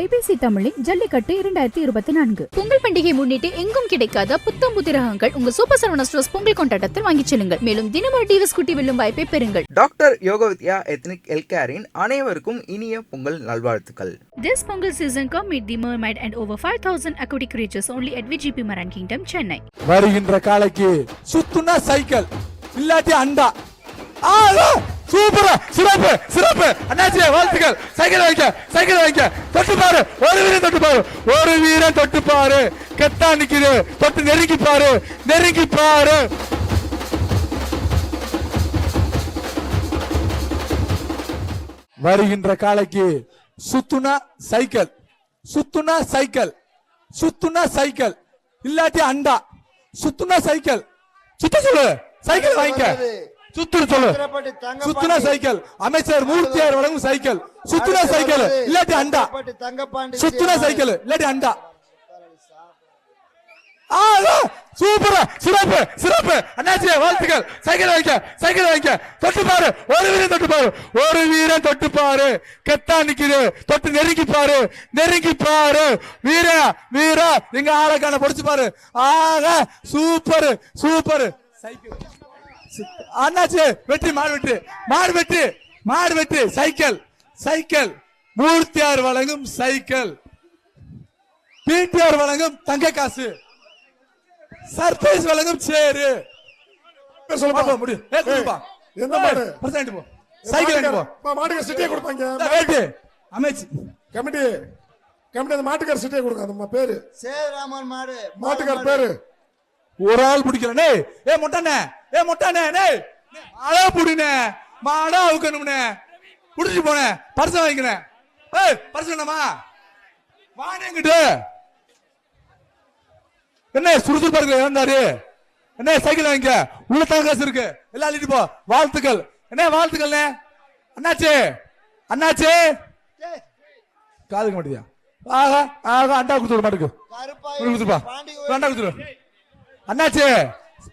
IBC தமிழின் ஜல்லிக்கட்டு 2024 பொங்கல் பண்டிகை முன்னிட்டு எங்கும் கிடைக்காத புத்தம் புதிய ரகங்கள் உங்க சூப்பர் சரவணா ஸ்டோர்ஸ் பொங்கல் கொண்டாட்டத்தில் வாங்கிச் செல்லுங்கள். மேலும் தினமும் டிவிஎஸ் குட்டி வெல்லும் வாய்ப்பை பெறுங்கள். டாக்டர் யோகவித்யா எத்னிக் ஹெல்த்கேரின் அனைவருக்கும் இனிய பொங்கல் நல்வாழ்த்துக்கள். This Pongal season come meet the mermaid and over 5,000 aquatic creatures only at VGP Maran Kingdom, Chennai. வருகின்ற காலைக்கு சுத்துனா சைக்கிள் இல்லாட்டி அண்டா. சூப்பரா சிறப்பு சிறப்பு அண்ணாச்சி வாழ்த்துக்கள். சைக்கிள் வைக்க தொட்டு பாரு, ஒரு வீரன் தொட்டு பாரு, ஒரு வீரன் தொட்டு பாரு, கெத்தா நிக்குது, தொட்டு நெருங்கி பாரு. வருகின்ற காலைக்கு சுத்துனா சைக்கிள் இல்லாட்டி அண்டா. சுத்துனா சைக்கிள் சொல்லு, சைக்கிள் வாங்கிக்க. சுத்துனா சைக்கிள் அமைச்சர் மூர்த்தியார் வழங்கும் சைக்கிள். சுத்துனா சைக்கிள் இல்லாட்டி அண்டா. சுத்துனா சைக்கிள் இல்லாட்டி அண்டா. சூப்பரா சிறப்பு அண்ணாச்சி வாழ்த்துக்கள். சைக்கிள் வைக்க தொட்டு பாரு, ஒரு வீரன் தொட்டு பாரு, ஒரு வீரன் தொட்டு பாரு, கெத்தா நிக்குது, தொட்டு நெருங்கி பாரு. வீரா எங்க ஆளக்கான படிச்சு பாரு. சூப்பர் சைக்கிள் அண்ணாச்சி வெற்றி, மாடு வெற்றி. சைக்கிள் மூர்த்தியார் வழங்கும் சைக்கிள், பிடிஆர் வழங்கும் தங்க காசு, சர்ப்ரைஸ் வழங்கும் சேரு. சொல்ல முடியும். எந்த மாடு பிரசன்ட் போ, சைக்கிள் போ. மாட்டுக்கு சிட்டியை கொடுப்பாங்க. வெயிட் அமைச்சு கமிட்டி அந்த மாட்டுக்கார சிட்டியை கொடுங்க. பேரு சேதுராமன் மாட்டுக்கார பேரு ஒரு ஆள் பிடிக்கல. ஏ மொட்டானே மாடா புடினே, மாடா அவுக்கணும்னே, புடிச்சு போனே, பரிசு வாங்கிக்கிறேன். பரிசு வேணாமா? வாங்கிட்டு என்ன சுறுசுறுப்பா இருக்கு இருந்தாரு. என்ன சைக்கிள் வாங்கிக்க, உள்ள தங்க காசு இருக்கு, எல்லாம் அள்ளிட்டு போ. வாழ்த்துக்கள் வாழ்த்துக்கள் அண்ணாச்சி காதுக்க மாட்டியா? அண்டா கொடுத்துரு, மாட்டுக்கு கொடுத்துருப்பா, அண்டா கொடுத்துரு அண்ணாச்சி.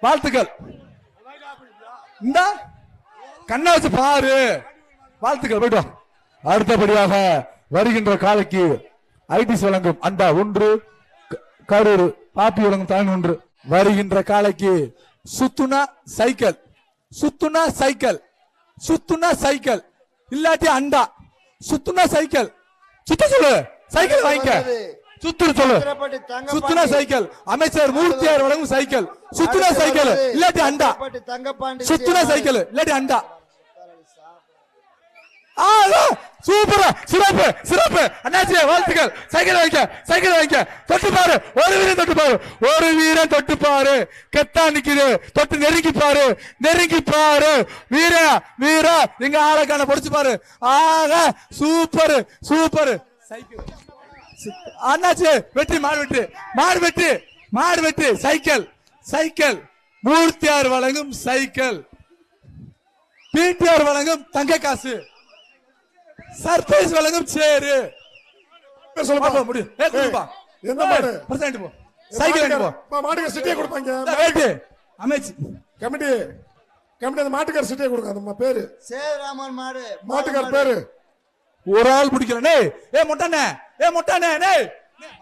வாழ்த்துக்கள். இந்த கண்ணா வச்சு பாரு. வாழ்த்துக்கள், போயிட்டு. அடுத்தபடியாக வருகின்ற காலைக்கு ஐடிசி வழங்கும் அண்டா 1, கரூர் பாப்பி வழங்கும் தான் 1. வருகின்ற காலைக்கு சுத்துனா சைக்கிள் இல்லாட்டி அண்டா. சுத்துனா சைக்கிள் சொல்லு, சைக்கிள் வாங்கிக்க. சுத்துனா சைக்கிள் அமைச்சர் மூர்த்தியார் வழங்கும் சைக்கிள். சுத்துனா சைக்கிள் இல்லாட்டி அண்டா. சுத்துனா சைக்கிள் இல்லாட்டி அண்டா. சூப்பரா சிறப்பு அண்ணாச்சி வாழ்த்துக்கள். சைக்கிள் வைக்க தொட்டு பாரு, ஒரு வீரன் தொட்டு பாரு, ஒரு வீரன் தொட்டு பாரு, கெத்தா நிக்குது, தொட்டு நெருங்கி பாரு. வீரா எங்க ஆளக்கான படிச்சு பாரு. சூப்பர் சைக்கிள் அண்ணாச்சி வெற்றி, மாடு வெற்றி. சைக்கிள் மூர்த்தியார் வழங்கும் சைக்கிள், பிடிஆர் வழங்கும் தங்க காசு, சர்ப்ரைஸ் வழங்கும் சேரு. சொல்ல முடியும். எந்த மாடு பிரசன்ட் போ, சைக்கிள் போ. மாட்டுக்கு சிட்டியை கொடுப்பாங்க. வெயிட் அமைச்சு கமிட்டி அந்த மாட்டுக்கார சிட்டியை கொடுங்க. பேரு சேதுராமன் மாட்டுக்கார பேரு ஒரு ஆள் பிடிக்கல. ஏ மொட்டானே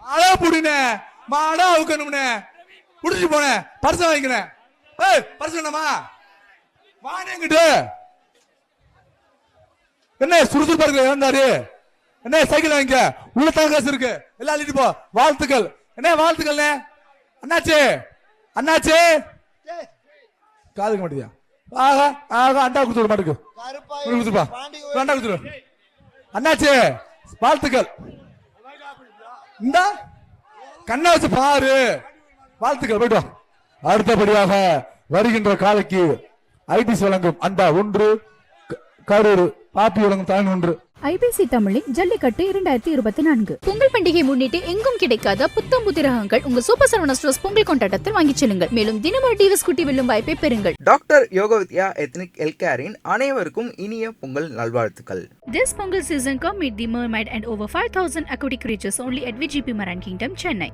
மாடா புடினே, மாடா அவுக்கணும்னே, புடிச்சு போனே, பரிசு வாங்கிக்கிறேன். பரிசு வேணாமா? வாங்கிட்டு என்ன சுறுசுறுப்பா இருக்கு இருந்தாரு. என்ன சைக்கிள் வாங்கிக்க, உள்ள தங்க காசு இருக்கு, எல்லாம் அள்ளிட்டு போ. வாழ்த்துக்கள் அண்ணாச்சி காதுக்க மாட்டியா? அண்டா கொடுத்துரு, மாட்டுக்கு கொடுத்துருப்பா, அண்டா கொடுத்துரு அண்ணாச்சி. வாழ்த்துக்கள். இந்த கண்ணா வச்சு பாரு. வாழ்த்துக்கள், போயிட்டு. அடுத்தபடியாக வருகின்ற காலைக்கு ஐடிசி வழங்கும் அண்டா 1, கரூர் பாப்பி வழங்கும் தான் 1. ஐபிசி தமிழின் ஜல்லிக்கட்டு 2024 பொங்கல் பண்டிகை முன்னிட்டு எங்கும் கிடைக்காத புத்தம் புதிய ரகங்கள் உங்க சூப்பர் சரவணா ஸ்டோர்ஸ் பொங்கல் கொண்டாட்டத்தில் வாங்கிச் செல்லுங்கள். மேலும் தினமும் டிவிஎஸ் குட்டி வெல்லும் வாய்ப்பை பெறுங்கள். டாக்டர் யோகவித்யா எத்னிக் ஹெல்த்கேரின் அனைவருக்கும் இனிய பொங்கல் நல்வாழ்த்துக்கள். This Pongal season come meet the mermaid and over 5,000 aquatic creatures only at VGP Maran Kingdom, Chennai.